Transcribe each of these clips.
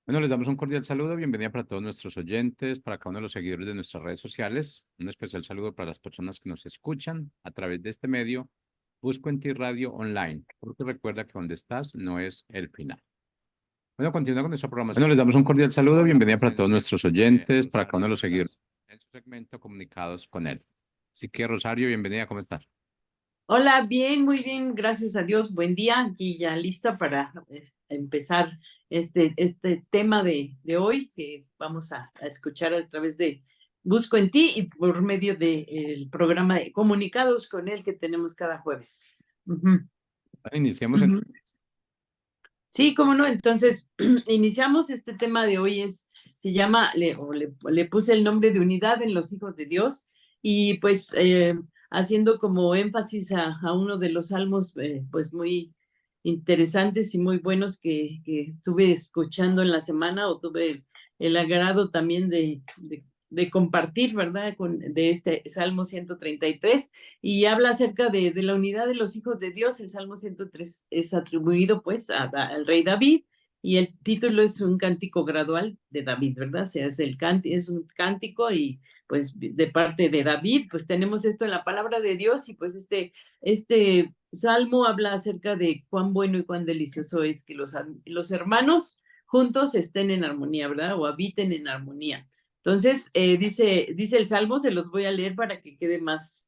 Bueno, les damos un cordial saludo, bienvenida para todos nuestros oyentes, para cada uno de los seguidores de nuestras redes sociales. Un especial saludo para las personas que nos escuchan a través de este medio. Busco en ti radio online, porque recuerda que donde estás no es el final. Bueno, continuando con nuestra programación. Bueno, les damos un cordial saludo, Con la bienvenida para todos presencia nuestros oyentes, para cada uno de Rosario los seguidores Vargas. en su segmento Comunicados con él. Así que, Rosario, bienvenida, ¿cómo estás? Hola, bien, muy bien, gracias a Dios. Buen día, aquí ya lista para empezar este tema de hoy que vamos a escuchar a través de Busco en ti y por medio del programa de Comunicados con él que tenemos cada jueves. Ujú, Bueno, iniciemos ujú. Sí, cómo no. Entonces, iniciamos este tema de hoy, se llama, le puse el nombre de unidad en los hijos de Dios y pues haciendo como énfasis a uno de los salmos pues muy interesantes y muy buenos que estuve escuchando en la semana o tuve el agrado también de compartir, ¿verdad? De este Salmo 133 y habla acerca de la unidad de los hijos de Dios. El Salmo 103 es atribuido pues al rey David y el título es un cántico gradual de David, ¿verdad? O sea, es un cántico y pues de parte de David, pues tenemos esto en la palabra de Dios y pues este salmo habla acerca de cuán bueno y cuán delicioso es que los hermanos juntos estén en armonía, ¿verdad? O habiten en armonía. Entonces, dice el Salmo, se los voy a leer para que quede más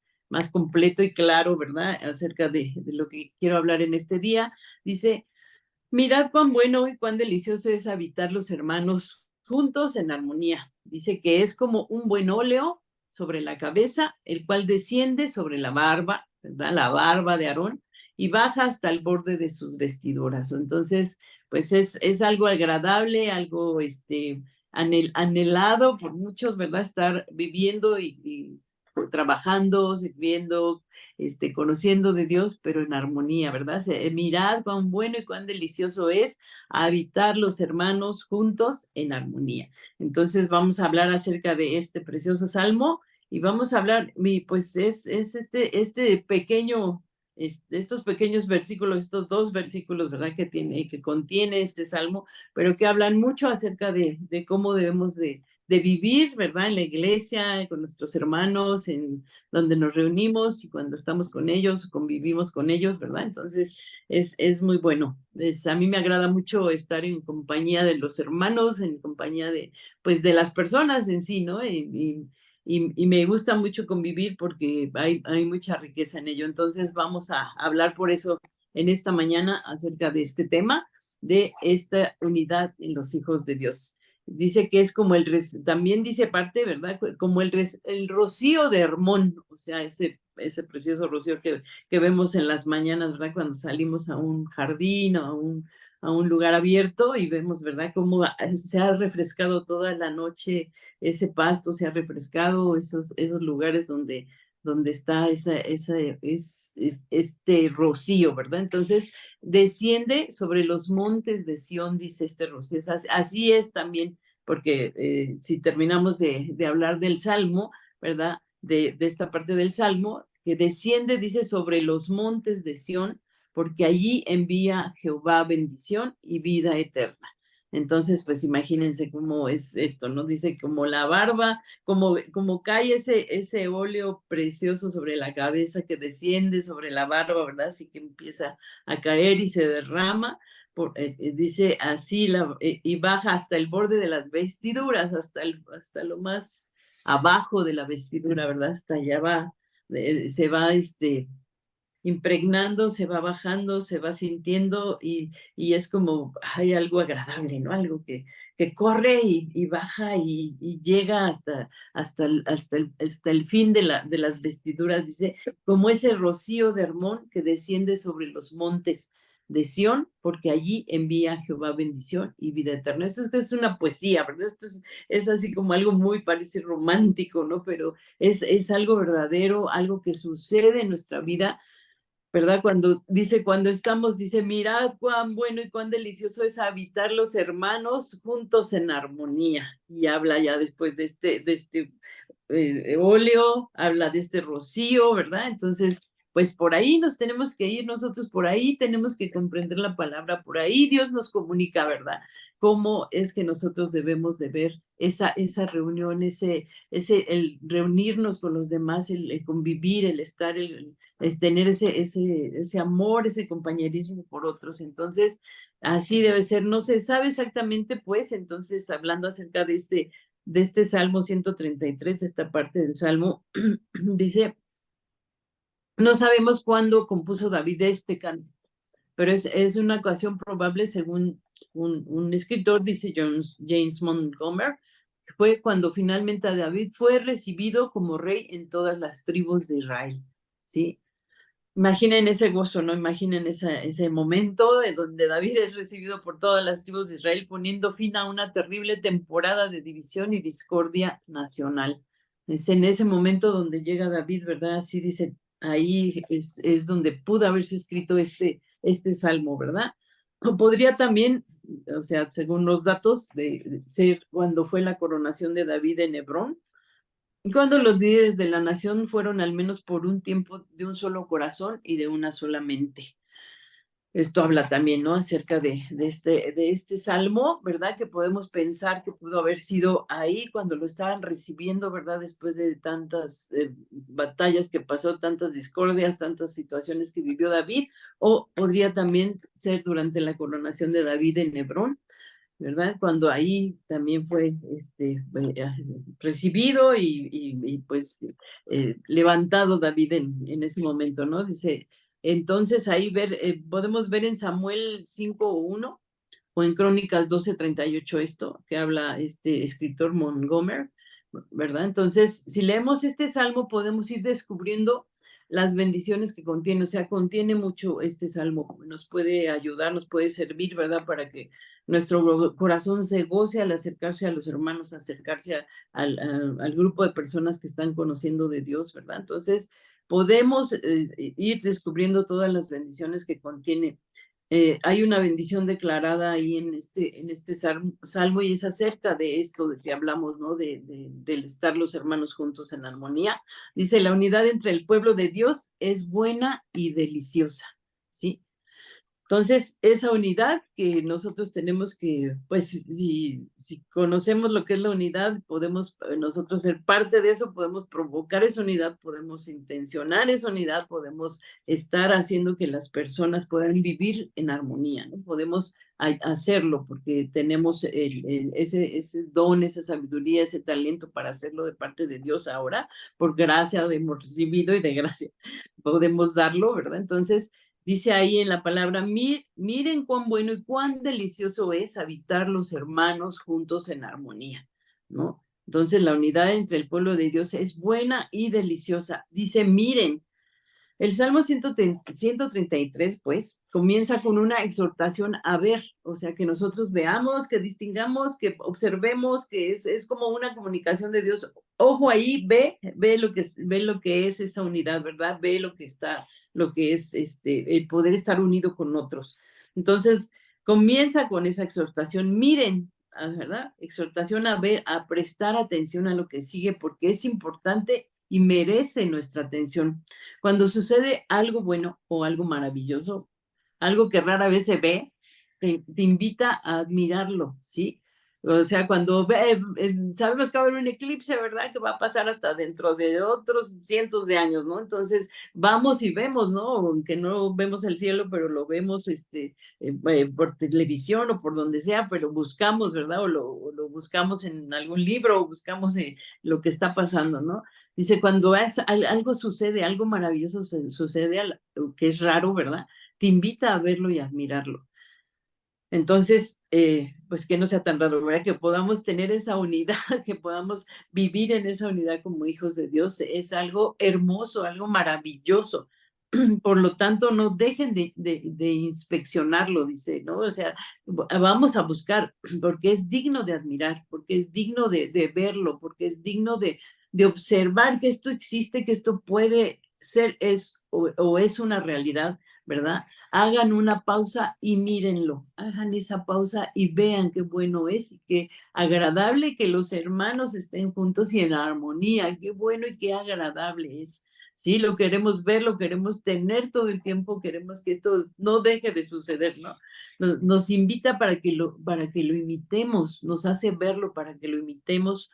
completo y claro, ¿verdad? Acerca de lo que quiero hablar en este día. Dice, mirad cuán bueno y cuán delicioso es habitar los hermanos juntos en armonía. Dice que es como un buen óleo sobre la cabeza, el cual desciende sobre la barba, ¿verdad? La barba de Aarón y baja hasta el borde de sus vestiduras. Entonces, pues es algo agradable, algo anhelado por muchos, ¿verdad? Estar viviendo y trabajando, sirviendo, conociendo de Dios, pero en armonía, ¿verdad? Mirad cuán bueno y cuán delicioso es habitar los hermanos juntos en armonía. Entonces vamos a hablar acerca de este precioso salmo y vamos a hablar, pues es este pequeño, estos pequeños versículos, estos dos versículos, ¿verdad? Que contiene este salmo, pero que hablan mucho acerca de cómo debemos de vivir, ¿verdad? En la iglesia, con nuestros hermanos, en donde nos reunimos y cuando estamos con ellos, convivimos con ellos, ¿verdad? Entonces, es muy bueno. A mí me agrada mucho estar en compañía de los hermanos, en compañía pues, de las personas en sí, ¿no? Y me gusta mucho convivir porque hay mucha riqueza en ello. Entonces, vamos a hablar por eso en esta mañana acerca de este tema, de esta unidad en los hijos de Dios. Dice que es como también dice parte, ¿verdad? Como el rocío de Hermón, o sea, ese precioso rocío que vemos en las mañanas, ¿verdad? Cuando salimos a un jardín o a un lugar abierto y vemos, ¿verdad? Cómo se ha refrescado toda la noche ese pasto, se ha refrescado esos lugares donde está este rocío, ¿verdad? Entonces, desciende sobre los montes de Sión, dice este rocío. Así es también, porque si terminamos de hablar del Salmo, ¿verdad? De esta parte del Salmo, que desciende, dice, sobre los montes de Sión, porque allí envía Jehová bendición y vida eterna. Entonces, pues imagínense cómo es esto, ¿no? Dice como la barba, como cae ese óleo precioso sobre la cabeza que desciende sobre la barba, ¿verdad? Así que empieza a caer y se derrama. Dice así, y baja hasta el borde de las vestiduras, hasta lo más abajo de la vestidura, ¿verdad? Hasta allá va, se va impregnando, se va bajando, se va sintiendo y es como hay algo agradable, ¿no? Algo que corre y baja y llega hasta el fin de las vestiduras, dice, como ese rocío de Hermón que desciende sobre los montes de Sión, porque allí envía Jehová bendición y vida eterna. Esto es una poesía, ¿verdad? Es así como algo muy, parece romántico, ¿no? Pero es algo verdadero, algo que sucede en nuestra vida, ¿verdad? Cuando estamos, dice, mirad cuán bueno y cuán delicioso es habitar los hermanos juntos en armonía. Y habla ya después de este óleo, habla de este rocío, ¿verdad? Entonces, pues por ahí nos tenemos que ir nosotros, por ahí tenemos que comprender la palabra, por ahí Dios nos comunica, ¿verdad? Cómo es que nosotros debemos de ver esa reunión, el reunirnos con los demás, el convivir, el estar, es tener ese amor, ese compañerismo por otros. Entonces, así debe ser. No se sabe exactamente, pues, entonces, hablando acerca de este Salmo 133, de esta parte del Salmo, dice, no sabemos cuándo compuso David este canto, pero es una ocasión probable, según un escritor, dice James Montgomery, que fue cuando finalmente David fue recibido como rey en todas las tribus de Israel, ¿sí? Imaginen ese gozo, ¿no? Imaginen ese momento de donde David es recibido por todas las tribus de Israel, poniendo fin a una terrible temporada de división y discordia nacional. Es en ese momento donde llega David, ¿verdad? Así dice, ahí es donde pudo haberse escrito este salmo, ¿verdad? O podría también, o sea, según los datos, de ser cuando fue la coronación de David en Hebrón, cuando los líderes de la nación fueron al menos por un tiempo de un solo corazón y de una sola mente. Esto habla también, ¿no? Acerca de este salmo, ¿verdad? Que podemos pensar que pudo haber sido ahí cuando lo estaban recibiendo, ¿verdad? Después de tantas batallas que pasó, tantas discordias, tantas situaciones que vivió David, o podría también ser durante la coronación de David en Hebrón, ¿verdad? Cuando ahí también fue recibido y pues levantado David en ese momento, ¿no? Dice, entonces ahí podemos ver en Samuel 5:1 o en Crónicas 12:38 esto que habla este escritor Montgomery, ¿verdad? Entonces, si leemos este salmo, podemos ir descubriendo las bendiciones que contiene, o sea, contiene mucho este salmo, nos puede ayudar, nos puede servir, ¿verdad? Para que nuestro corazón se goce al acercarse a los hermanos, acercarse al grupo de personas que están conociendo de Dios, ¿verdad? Entonces, podemos ir descubriendo todas las bendiciones que contiene. Hay una bendición declarada ahí en este salmo y es acerca de esto de que hablamos, ¿no? Del estar los hermanos juntos en armonía. Dice, la unidad entre el pueblo de Dios es buena y deliciosa, ¿sí? Entonces, esa unidad que nosotros tenemos que, pues, si conocemos lo que es la unidad, podemos nosotros ser parte de eso, podemos provocar esa unidad, podemos intencionar esa unidad, podemos estar haciendo que las personas puedan vivir en armonía, ¿no? Podemos hacerlo porque tenemos ese don, esa sabiduría, ese talento para hacerlo de parte de Dios ahora, por gracia hemos recibido y de gracia podemos darlo, ¿verdad? Entonces, dice ahí en la palabra, miren cuán bueno y cuán delicioso es habitar los hermanos juntos en armonía, ¿no? Entonces la unidad entre el pueblo de Dios es buena y deliciosa. Dice, miren, el Salmo 133, pues, comienza con una exhortación a ver, o sea, que nosotros veamos, que distingamos, que observemos, que es como una comunicación de Dios. Ojo ahí, ve lo que es esa unidad, ¿verdad? Ve lo que es el poder estar unido con otros. Entonces, comienza con esa exhortación. Miren, ¿verdad? Exhortación a ver, a prestar atención a lo que sigue, porque es importante y merece nuestra atención. Cuando sucede algo bueno o algo maravilloso, algo que rara vez se ve, te invita a admirarlo, ¿sí? O sea, cuando sabemos que va a haber un eclipse, ¿verdad? Que va a pasar hasta dentro de otros cientos de años, ¿no? Entonces, vamos y vemos, ¿no? Aunque no vemos el cielo, pero lo vemos por televisión o por donde sea, pero buscamos, ¿verdad? O lo buscamos en algún libro o buscamos lo que está pasando, ¿no? Dice, cuando algo sucede, algo maravilloso sucede, que es raro, ¿verdad? Te invita a verlo y admirarlo. Entonces, pues que no sea tan raro, ¿verdad? Que podamos tener esa unidad, que podamos vivir en esa unidad como hijos de Dios, es algo hermoso, algo maravilloso. Por lo tanto, no dejen de inspeccionarlo, dice, ¿no? O sea, vamos a buscar, porque es digno de admirar, porque es digno de verlo, porque es digno de observar que esto existe, que esto puede ser, o es una realidad, ¿verdad? Hagan una pausa y mírenlo, hagan esa pausa y vean qué bueno es y qué agradable que los hermanos estén juntos y en armonía, qué bueno y qué agradable es. ¿sí? Lo queremos ver, lo queremos tener todo el tiempo, queremos que esto no deje de suceder, ¿no? Nos invita para que lo imitemos, nos hace verlo para que lo imitemos,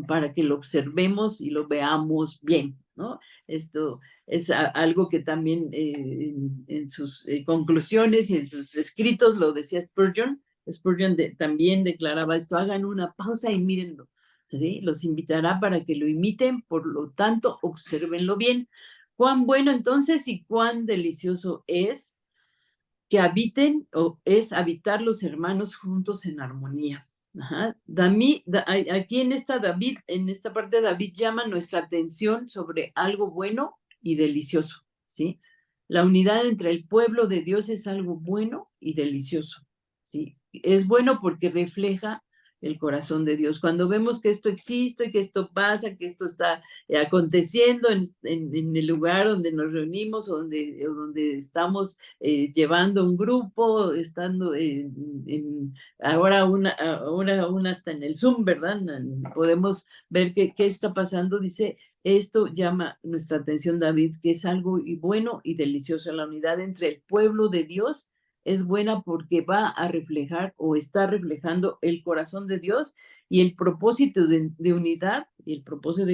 para que lo observemos y lo veamos bien, ¿no? Esto es algo que también en sus conclusiones y en sus escritos lo decía Spurgeon. Spurgeon también declaraba esto: hagan una pausa y mírenlo, ¿sí? Los invitará para que lo imiten, por lo tanto, obsérvenlo bien. Cuán bueno entonces y cuán delicioso es que habiten, o es habitar los hermanos juntos en armonía. Ajá. Aquí en esta parte David llama nuestra atención sobre algo bueno y delicioso, ¿sí? La unidad entre el pueblo de Dios es algo bueno y delicioso, ¿sí? Es bueno porque refleja el corazón de Dios. Cuando vemos que esto existe, que esto pasa, que esto está aconteciendo en el lugar donde nos reunimos, o donde estamos llevando un grupo, estando ahora una hasta en el Zoom, ¿verdad? Podemos ver qué está pasando. Dice, esto llama nuestra atención, David, que es algo bueno y delicioso. La unidad entre el pueblo de Dios es buena porque va a reflejar o está reflejando el corazón de Dios y el propósito de unidad, y el propósito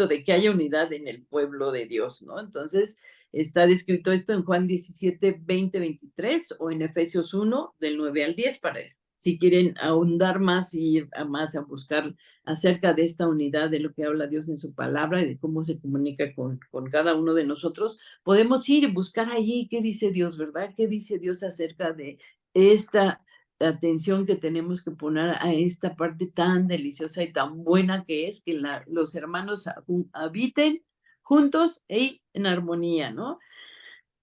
de que haya unidad en el pueblo de Dios, ¿no? Entonces, está descrito esto en Juan 17, 20, 23 o en Efesios 1, del 9 al 10, para si quieren ahondar más y ir a buscar acerca de esta unidad, de lo que habla Dios en su palabra y de cómo se comunica con cada uno de nosotros. Podemos ir y buscar allí qué dice Dios, ¿verdad? ¿Qué dice Dios acerca de esta atención que tenemos que poner a esta parte tan deliciosa y tan buena que es que los hermanos habiten juntos y en armonía, ¿no?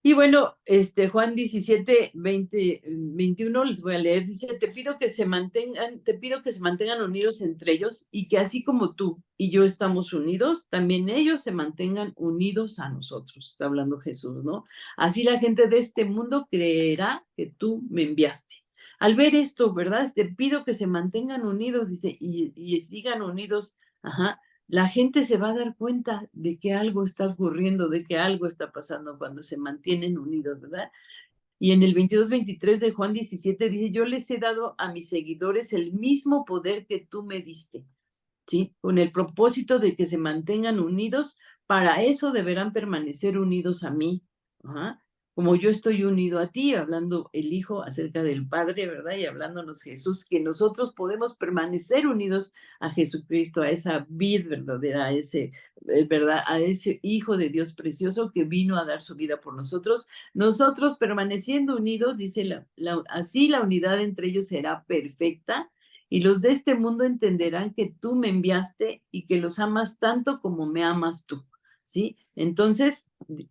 Y bueno, Juan 17, 20, 21, les voy a leer, dice, te pido que se mantengan unidos entre ellos, y que así como tú y yo estamos unidos, también ellos se mantengan unidos a nosotros. Está hablando Jesús, ¿no? Así la gente de este mundo creerá que tú me enviaste. Al ver esto, ¿verdad? Te pido que se mantengan unidos, dice, y sigan unidos, ajá, la gente se va a dar cuenta de que algo está ocurriendo, de que algo está pasando cuando se mantienen unidos, ¿verdad? Y en el 22-23 de Juan 17 dice, yo les he dado a mis seguidores el mismo poder que tú me diste, ¿sí? Con el propósito de que se mantengan unidos, para eso deberán permanecer unidos a mí. Ajá. Como yo estoy unido a ti, hablando el Hijo acerca del Padre, ¿verdad? Y hablándonos Jesús, que nosotros podemos permanecer unidos a Jesucristo, a esa vid verdadera, ¿verdad? A ese Hijo de Dios precioso que vino a dar su vida por nosotros. Nosotros permaneciendo unidos, dice, así la unidad entre ellos será perfecta, y los de este mundo entenderán que tú me enviaste y que los amas tanto como me amas tú, ¿sí? Entonces,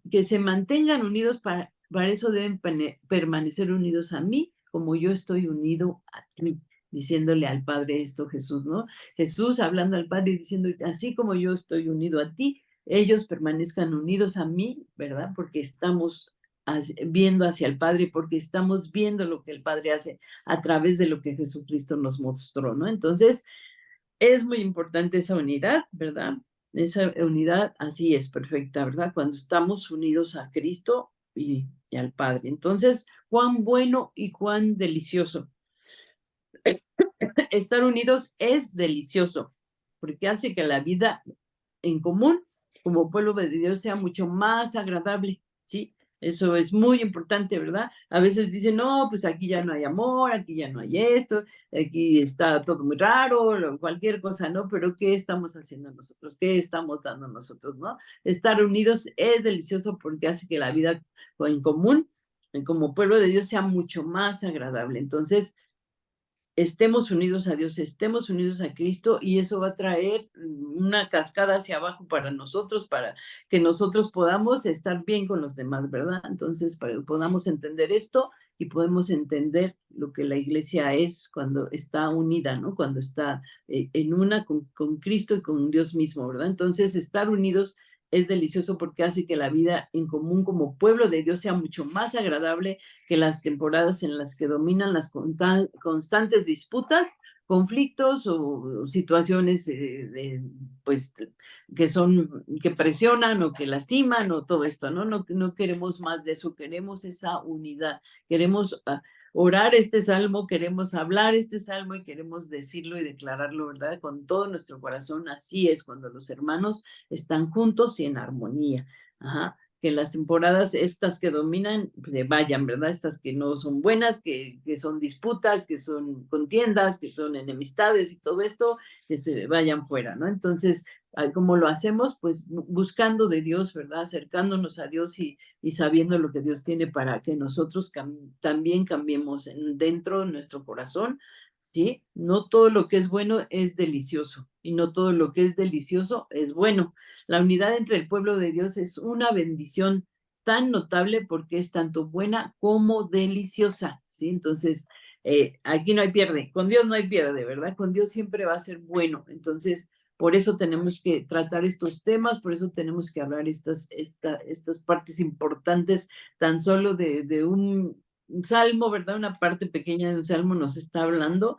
que se mantengan unidos, para eso deben permanecer unidos a mí, como yo estoy unido a ti, diciéndole al Padre esto Jesús, ¿no? Jesús hablando al Padre y diciendo, así como yo estoy unido a ti, ellos permanezcan unidos a mí, ¿verdad? Porque estamos viendo hacia el Padre, porque estamos viendo lo que el Padre hace a través de lo que Jesucristo nos mostró, ¿no? Entonces, es muy importante esa unidad, ¿verdad? Esa unidad así es perfecta, ¿verdad? Cuando estamos unidos a Cristo y al Padre. Entonces, cuán bueno y cuán delicioso. Estar unidos es delicioso, porque hace que la vida en común, como pueblo de Dios, sea mucho más agradable, ¿sí? Eso es muy importante, ¿verdad? A veces dicen, no, pues aquí ya no hay amor, aquí ya no hay esto, aquí está todo muy raro, cualquier cosa, ¿no? Pero ¿qué estamos haciendo nosotros? ¿Qué estamos dando nosotros, no? Estar unidos es delicioso porque hace que la vida en común, como pueblo de Dios, sea mucho más agradable. Entonces, estemos unidos a Dios, estemos unidos a Cristo, y eso va a traer una cascada hacia abajo para nosotros, para que nosotros podamos estar bien con los demás, ¿verdad? Entonces, para que podamos entender esto y podemos entender lo que la iglesia es cuando está unida, ¿no? Cuando está en una con Cristo y con Dios mismo, ¿verdad? Entonces, estar unidos es delicioso porque hace que la vida en común como pueblo de Dios sea mucho más agradable que las temporadas en las que dominan las constantes disputas, conflictos o situaciones pues que presionan o que lastiman o todo esto, ¿no? No queremos más de eso, queremos esa unidad, queremos orar este salmo, queremos hablar este salmo y queremos decirlo y declararlo, ¿verdad? Con todo nuestro corazón. Así es cuando los hermanos están juntos y en armonía. Ajá. Que las temporadas estas que dominan pues, se vayan, ¿verdad? Estas que no son buenas, que son disputas, que son contiendas, que son enemistades y todo esto, que se vayan fuera, ¿no? Entonces, ¿cómo lo hacemos? Pues buscando de Dios, ¿verdad? Acercándonos a Dios y sabiendo lo que Dios tiene para que nosotros también cambiemos dentro de nuestro corazón, ¿sí? No todo lo que es bueno es delicioso y no todo lo que es delicioso es bueno. La unidad entre el pueblo de Dios es una bendición tan notable porque es tanto buena como deliciosa, ¿sí? Entonces, aquí no hay pierde, con Dios no hay pierde, ¿verdad? Con Dios siempre va a ser bueno. Entonces, por eso tenemos que tratar estos temas, por eso tenemos que hablar estas partes importantes, tan solo de un salmo, ¿verdad? Una parte pequeña de un salmo nos está hablando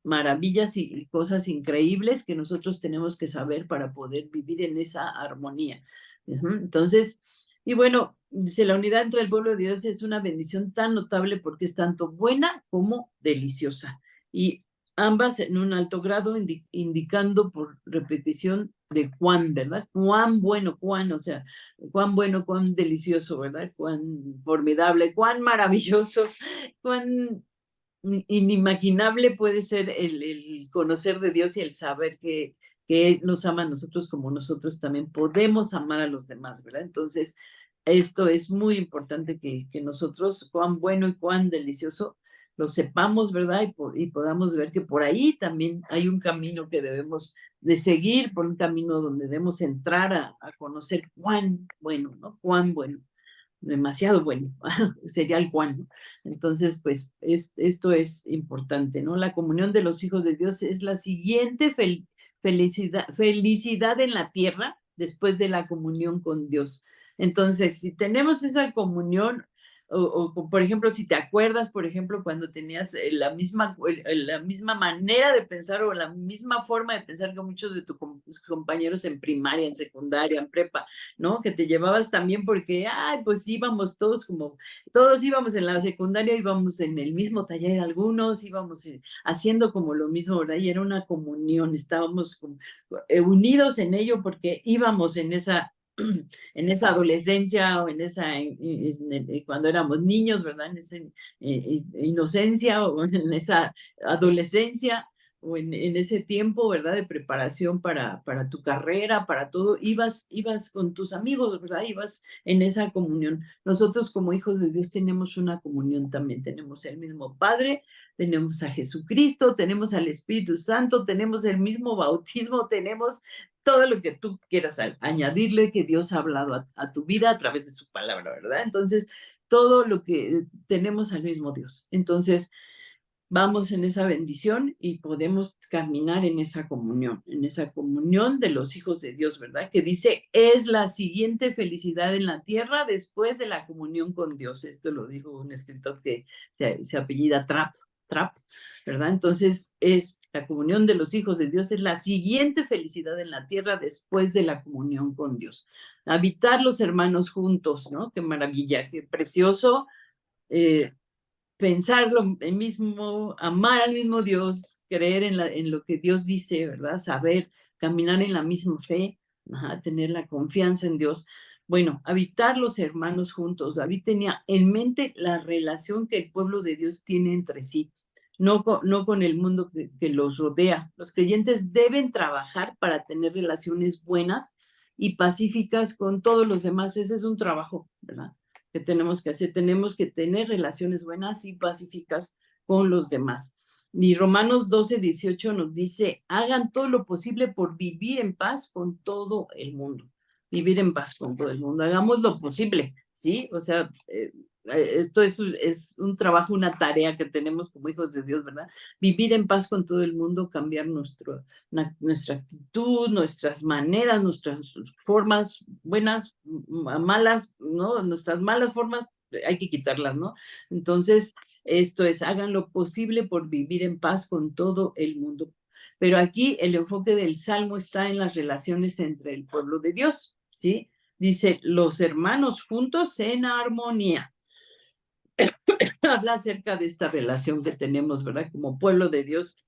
maravillas y cosas increíbles que nosotros tenemos que saber para poder vivir en esa armonía. Entonces, y bueno, dice, la unidad entre el pueblo de Dios es una bendición tan notable porque es tanto buena como deliciosa. Y ambas en un alto grado, indicando por repetición de cuán, ¿verdad? Cuán bueno, cuán, o sea, cuán bueno, cuán delicioso, ¿verdad? Cuán formidable, cuán maravilloso, cuán inimaginable puede ser el conocer de Dios y el saber que Él nos ama a nosotros como nosotros también podemos amar a los demás, ¿verdad? Entonces, esto es muy importante que nosotros, cuán bueno y cuán delicioso, lo sepamos, ¿verdad? Y podamos ver que por ahí también hay un camino que debemos de seguir, por un camino donde debemos entrar a conocer cuán bueno, ¿no? Cuán bueno, demasiado bueno, sería el cuán, ¿no? Entonces, pues esto es importante, ¿no? La comunión de los hijos de Dios es la siguiente felicidad en la tierra después de la comunión con Dios. Entonces, si tenemos esa comunión, por ejemplo, si te acuerdas, por ejemplo, cuando tenías la misma manera de pensar o la misma forma de pensar que muchos de tus compañeros en primaria, en secundaria, en prepa, ¿no? Que te llevabas también porque, ay, pues íbamos todos íbamos en la secundaria, íbamos en el mismo taller, algunos íbamos haciendo como lo mismo, ¿verdad? Y era una comunión, estábamos unidos en ello porque íbamos en esa adolescencia o cuando éramos niños, ¿verdad? En esa inocencia o en esa adolescencia o en ese tiempo, ¿verdad? De preparación para tu carrera, para todo, ibas con tus amigos, ¿verdad? Ibas en esa comunión. Nosotros como hijos de Dios tenemos una comunión también, tenemos el mismo Padre, tenemos a Jesucristo, tenemos al Espíritu Santo, tenemos el mismo bautismo, tenemos todo lo que tú quieras añadirle que Dios ha hablado a tu vida a través de su palabra, ¿verdad? Entonces, todo lo que tenemos al mismo Dios. Entonces, vamos en esa bendición y podemos caminar en esa comunión de los hijos de Dios, ¿verdad? Que dice, es la siguiente felicidad en la tierra después de la comunión con Dios. Esto lo dijo un escritor que se apellida Trapp, ¿verdad? Entonces, es la comunión de los hijos de Dios, es la siguiente felicidad en la tierra después de la comunión con Dios. Habitar los hermanos juntos, ¿no? Qué maravilla, qué precioso. Pensar lo mismo, amar al mismo Dios, creer en lo que Dios dice, ¿verdad? Saber, caminar en la misma fe, tener la confianza en Dios. Bueno, habitar los hermanos juntos. David tenía en mente la relación que el pueblo de Dios tiene entre sí, no con el mundo que los rodea. Los creyentes deben trabajar para tener relaciones buenas y pacíficas con todos los demás. Ese es un trabajo, ¿verdad? Que tenemos que hacer. Tenemos que tener relaciones buenas y pacíficas con los demás. Y Romanos 12:18 nos dice, hagan todo lo posible por vivir en paz con todo el mundo. Vivir en paz con todo el mundo. Hagamos lo posible, ¿sí? O sea, esto es un trabajo, una tarea que tenemos como hijos de Dios, ¿verdad? Vivir en paz con todo el mundo, cambiar nuestra actitud, nuestras maneras, nuestras formas buenas, malas, ¿no? Nuestras malas formas hay que quitarlas, ¿no? Entonces, Esto es, hagan lo posible por vivir en paz con todo el mundo. Pero aquí el enfoque del Salmo está en las relaciones entre el pueblo de Dios, ¿sí? Dice, los hermanos juntos en armonía. Habla acerca de esta relación que tenemos, ¿verdad? Como pueblo de Dios,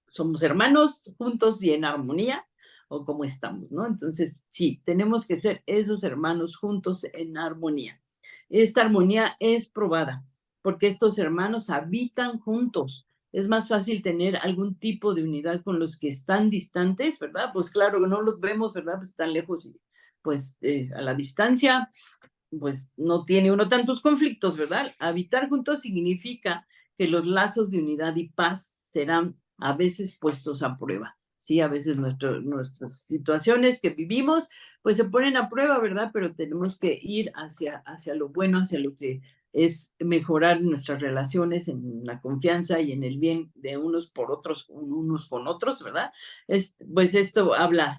somos hermanos juntos y en armonía, o cómo estamos, ¿no? Entonces, sí, tenemos que ser esos hermanos juntos en armonía. Esta armonía es probada porque estos hermanos habitan juntos. Es más fácil tener algún tipo de unidad con los que están distantes, ¿verdad? Pues claro, no los vemos, ¿verdad? Pues están lejos y pues a la distancia pues no tiene uno tantos conflictos, ¿verdad? Habitar juntos significa que los lazos de unidad y paz serán a veces puestos a prueba. Sí, a veces nuestras situaciones que vivimos, pues se ponen a prueba, ¿verdad? Pero tenemos que ir hacia lo bueno, hacia lo que es mejorar nuestras relaciones en la confianza y en el bien de unos por otros, unos con otros, ¿verdad? Pues esto habla,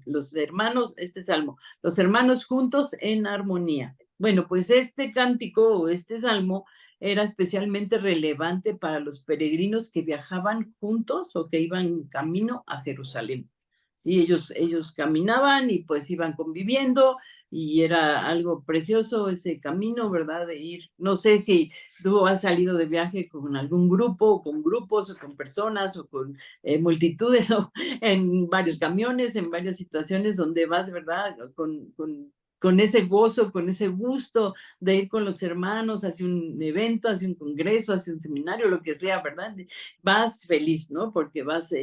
los hermanos, este salmo los hermanos juntos en armonía. Bueno, pues este cántico o este salmo era especialmente relevante para los peregrinos que viajaban juntos o que iban camino a Jerusalén. Sí, ellos caminaban y pues iban conviviendo y era algo precioso ese camino, ¿verdad? De ir, no sé si tú has salido de viaje con algún grupo, o con grupos, o con personas, o con multitudes, o en varios camiones, en varias situaciones donde vas, ¿verdad? Con ese gozo, con ese gusto de ir con los hermanos hacia un evento, hacia un congreso, hacia un seminario, lo que sea, ¿verdad? Vas feliz, ¿no? Porque vas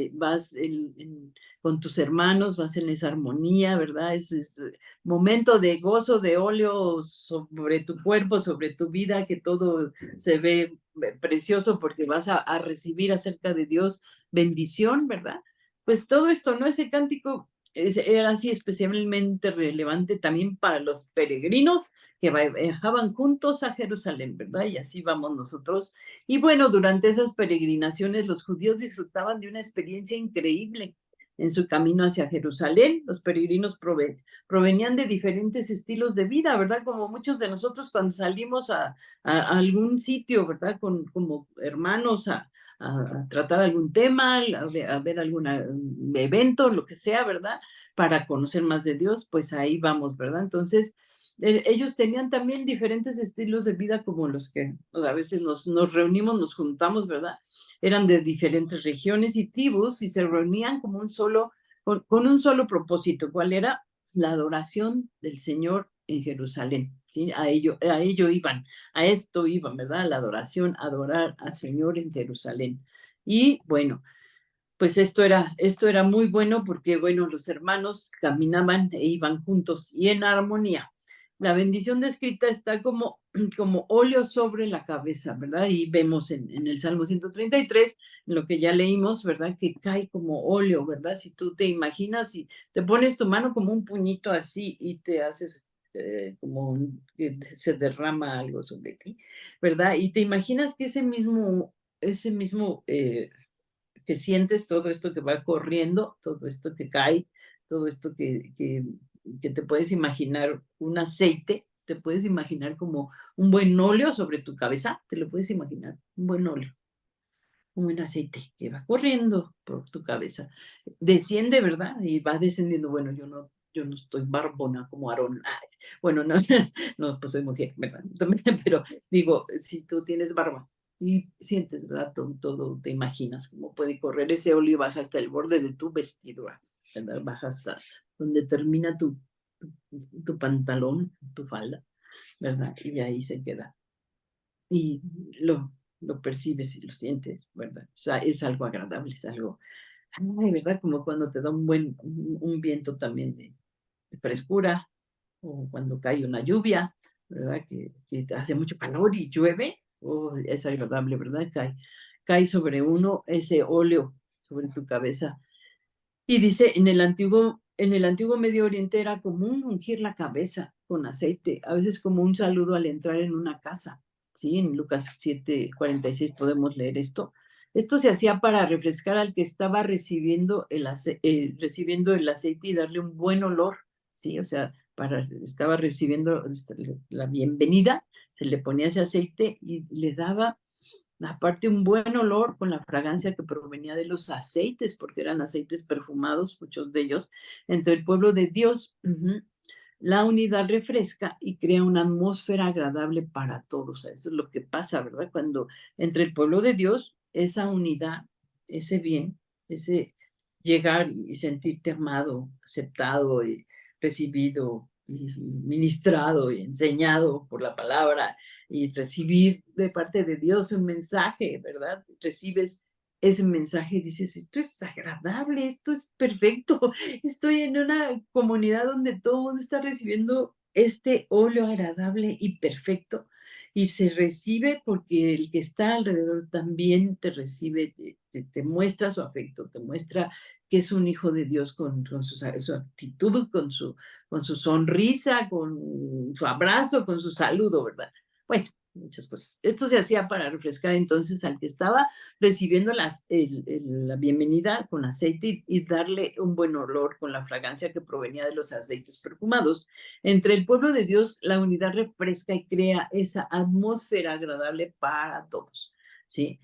con tus hermanos, vas en esa armonía, ¿verdad? Es momento de gozo, de óleo sobre tu cuerpo, sobre tu vida, que todo se ve precioso porque vas a recibir acerca de Dios bendición, ¿verdad? Pues todo esto, ¿no? Ese cántico era así especialmente relevante también para los peregrinos que viajaban juntos a Jerusalén, ¿verdad? Y así vamos nosotros. Y bueno, durante esas peregrinaciones los judíos disfrutaban de una experiencia increíble. En su camino hacia Jerusalén, los peregrinos provenían de diferentes estilos de vida, ¿verdad? Como muchos de nosotros cuando salimos a algún sitio, ¿verdad? Como hermanos a tratar algún tema, a ver algún evento, lo que sea, ¿verdad? Para conocer más de Dios, pues ahí vamos, ¿verdad? Entonces, ellos tenían también diferentes estilos de vida como los que a veces nos reunimos, nos juntamos, ¿verdad? Eran de diferentes regiones y tribus y se reunían como con un solo propósito. ¿Cuál era? La adoración del Señor en Jerusalén, ¿sí? A ello iban, a esto iban, ¿verdad? La adoración, adorar al Señor en Jerusalén. Y bueno, pues esto era muy bueno porque, bueno, los hermanos caminaban e iban juntos y en armonía. La bendición descrita está como óleo sobre la cabeza, ¿verdad? Y vemos en el Salmo 133, en lo que ya leímos, ¿verdad? Que cae como óleo, ¿verdad? Si tú te imaginas y te pones tu mano como un puñito así y te haces que se derrama algo sobre ti, ¿verdad? Y te imaginas que ese mismo que sientes todo esto que va corriendo, todo esto que cae, todo esto que te puedes imaginar un aceite, te puedes imaginar como un buen óleo sobre tu cabeza, te lo puedes imaginar, un buen óleo, un buen aceite que va corriendo por tu cabeza. Desciende, ¿verdad? Y va descendiendo. Bueno, yo no estoy barbona como Aarón. Ay, bueno, no, no, pues soy mujer, ¿verdad? Pero digo, si tú tienes barba y sientes, ¿verdad? Todo te imaginas cómo puede correr ese óleo y baja hasta el borde de tu vestido, ¿verdad? Baja hasta donde termina tu pantalón, tu falda, ¿verdad? Y ahí se queda. Y lo percibes y lo sientes, ¿verdad? O sea, es algo agradable, es algo, ay, ¿verdad? Como cuando te da un viento también de frescura, o cuando cae una lluvia, ¿verdad? Que hace mucho calor y llueve, oh, es agradable, ¿verdad? Cae sobre uno ese óleo sobre tu cabeza. Y dice, en el antiguo Medio Oriente era común ungir la cabeza con aceite, a veces como un saludo al entrar en una casa. Sí, en Lucas 7:46 podemos leer esto. Esto se hacía para refrescar al que estaba recibiendo recibiendo el aceite y darle un buen olor. Sí, o sea, estaba recibiendo la bienvenida, se le ponía ese aceite y le daba aparte un buen olor con la fragancia que provenía de los aceites, porque eran aceites perfumados, muchos de ellos, entre el pueblo de Dios. La unidad refresca y crea una atmósfera agradable para todos. Eso es lo que pasa, ¿verdad? Cuando entre el pueblo de Dios, esa unidad, ese bien, ese llegar y sentirte amado, aceptado y recibido y ministrado y enseñado por la palabra y recibir de parte de Dios un mensaje, ¿verdad? Recibes ese mensaje y dices, esto es agradable, esto es perfecto, estoy en una comunidad donde todo el mundo está recibiendo este óleo agradable y perfecto y se recibe porque el que está alrededor también te recibe, te muestra su afecto, te muestra que es un hijo de Dios con su actitud, con su sonrisa, con su abrazo, con su saludo, ¿verdad? Bueno, muchas cosas. Esto se hacía para refrescar entonces al que estaba recibiendo la bienvenida con aceite y darle un buen olor con la fragancia que provenía de los aceites perfumados. Entre el pueblo de Dios, la unidad refresca y crea esa atmósfera agradable para todos, ¿sí?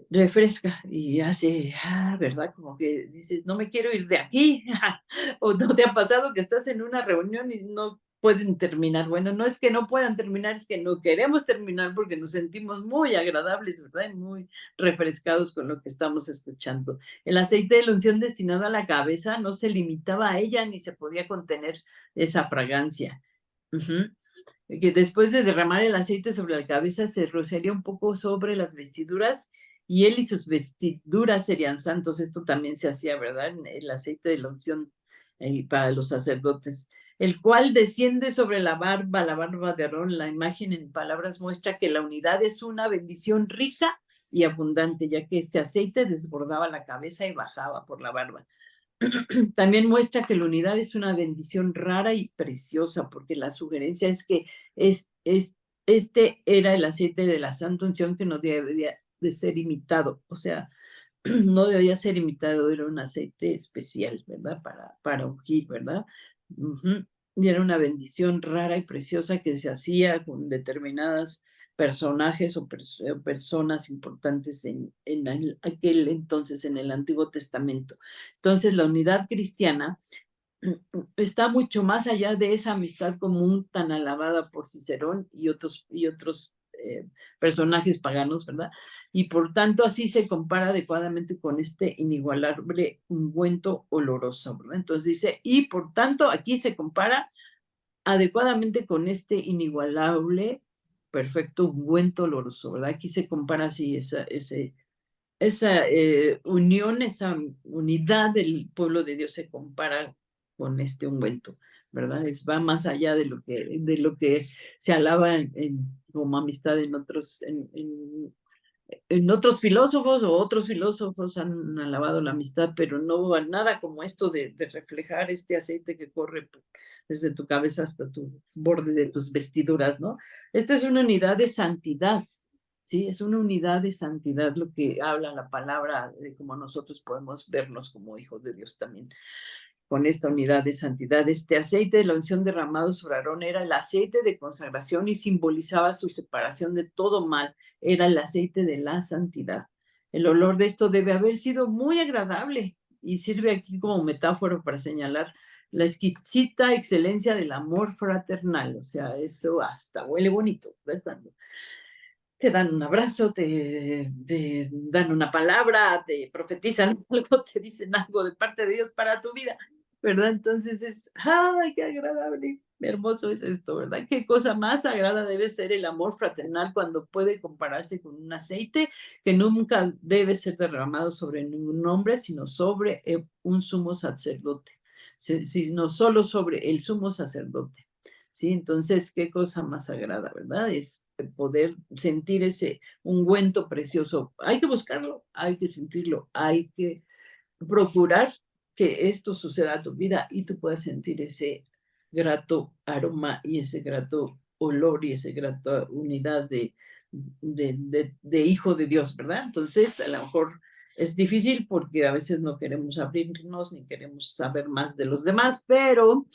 Refresca y hace, ¿verdad? Como que dices, no me quiero ir de aquí. O no te ha pasado que estás en una reunión y no pueden terminar. Bueno, no es que no puedan terminar, es que no queremos terminar porque nos sentimos muy agradables, ¿verdad? Y muy refrescados con lo que estamos escuchando. El aceite de la unción destinado a la cabeza no se limitaba a ella ni se podía contener esa fragancia. Que después de derramar el aceite sobre la cabeza se rociaría un poco sobre las vestiduras y él y sus vestiduras serían santos. Esto también se hacía, ¿verdad? El aceite de la unción para los sacerdotes, el cual desciende sobre la barba de Aarón. La imagen en palabras muestra que la unidad es una bendición rica y abundante, ya que este aceite desbordaba la cabeza y bajaba por la barba. También muestra que la unidad es una bendición rara y preciosa, porque la sugerencia es que este era el aceite de la santa unción que no debía de ser imitado, o sea, no debía ser imitado, era un aceite especial, ¿verdad? Para ungir, ¿verdad? Y era una bendición rara y preciosa que se hacía con determinadas personajes o personas importantes en aquel entonces, en el Antiguo Testamento. Entonces, la unidad cristiana está mucho más allá de esa amistad común tan alabada por Cicerón y otros personajes paganos, ¿verdad? Y por tanto así se compara adecuadamente con este inigualable ungüento oloroso, ¿verdad? Entonces dice, y por tanto aquí se compara adecuadamente con este inigualable, perfecto ungüento oloroso, ¿verdad? Aquí se compara así esa unión, esa unidad del pueblo de Dios se compara con este ungüento, ¿verdad? Va más allá de lo que se alaba como amistad en otros filósofos o otros filósofos han alabado la amistad, pero no nada como esto de reflejar este aceite que corre desde tu cabeza hasta tu borde de tus vestiduras, ¿no? Esta es una unidad de santidad, ¿sí? Es una unidad de santidad lo que habla la palabra de cómo nosotros podemos vernos como hijos de Dios también con esta unidad de santidad. Este aceite de la unción derramado sobre Aarón era el aceite de consagración y simbolizaba su separación de todo mal. Era el aceite de la santidad. El olor de esto debe haber sido muy agradable y sirve aquí como metáfora para señalar la exquisita excelencia del amor fraternal. O sea, eso hasta huele bonito, ¿verdad? Te dan un abrazo, te dan una palabra, te profetizan algo, te dicen algo de parte de Dios para tu vida, ¿verdad? Entonces ¡ay, qué agradable! Hermoso es esto, ¿verdad? Qué cosa más sagrada debe ser el amor fraternal cuando puede compararse con un aceite que nunca debe ser derramado sobre ningún hombre, sino sobre un sumo sacerdote, sino solo sobre el sumo sacerdote. ¿Sí? Entonces, qué cosa más sagrada, ¿verdad? Es poder sentir ese ungüento precioso. Hay que buscarlo, hay que sentirlo, hay que procurar que esto suceda a tu vida y tú puedas sentir ese grato aroma y ese grato olor y esa grata unidad de hijo de Dios, ¿verdad? Entonces, a lo mejor es difícil porque a veces no queremos abrirnos ni queremos saber más de los demás, pero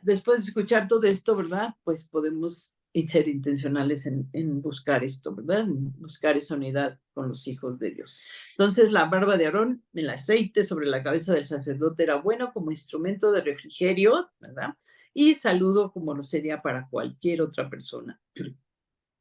después de escuchar todo esto, ¿verdad? Pues podemos ser intencionales en buscar esto, ¿verdad? En buscar esa unidad con los hijos de Dios. Entonces, la barba de Aarón, el aceite sobre la cabeza del sacerdote era bueno como instrumento de refrigerio, ¿verdad? Y saludo como lo sería para cualquier otra persona.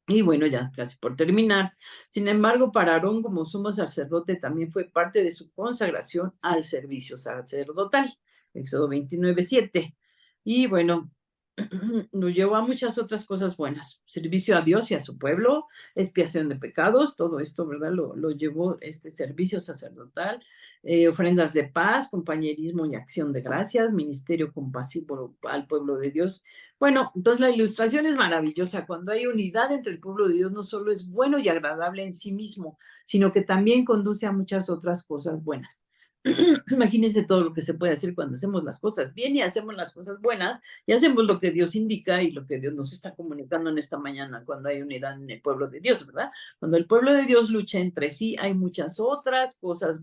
Y bueno, ya casi por terminar. Sin embargo, para Aarón como sumo sacerdote también fue parte de su consagración al servicio sacerdotal. Éxodo 29:7. Y bueno, lo llevó a muchas otras cosas buenas. Servicio a Dios y a su pueblo, expiación de pecados, todo esto, ¿verdad? Lo llevó este servicio sacerdotal, ofrendas de paz, compañerismo y acción de gracias, ministerio compasivo al pueblo de Dios. Bueno, entonces la ilustración es maravillosa. Cuando hay unidad entre el pueblo de Dios, no solo es bueno y agradable en sí mismo, sino que también conduce a muchas otras cosas buenas. Imagínense todo lo que se puede hacer cuando hacemos las cosas bien y hacemos las cosas buenas y hacemos lo que Dios indica y lo que Dios nos está comunicando en esta mañana cuando hay unidad en el pueblo de Dios, ¿verdad? Cuando el pueblo de Dios lucha entre sí, hay muchas otras cosas,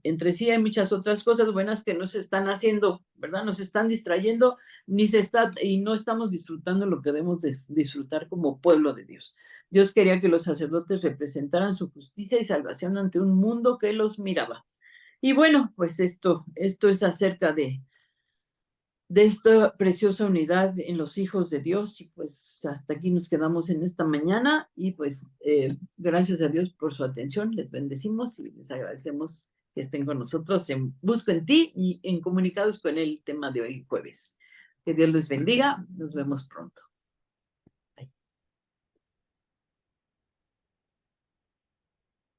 entre sí hay muchas otras cosas buenas que nos están haciendo, ¿verdad? Nos están distrayendo y no estamos disfrutando lo que debemos disfrutar como pueblo de Dios. Dios quería que los sacerdotes representaran su justicia y salvación ante un mundo que los miraba. Y bueno, pues esto es acerca de esta preciosa unidad en los hijos de Dios. Y pues hasta aquí nos quedamos en esta mañana. Y pues gracias a Dios por su atención. Les bendecimos y les agradecemos que estén con nosotros en Busco en Ti y en Comunicados con el tema de hoy jueves. Que Dios les bendiga. Nos vemos pronto.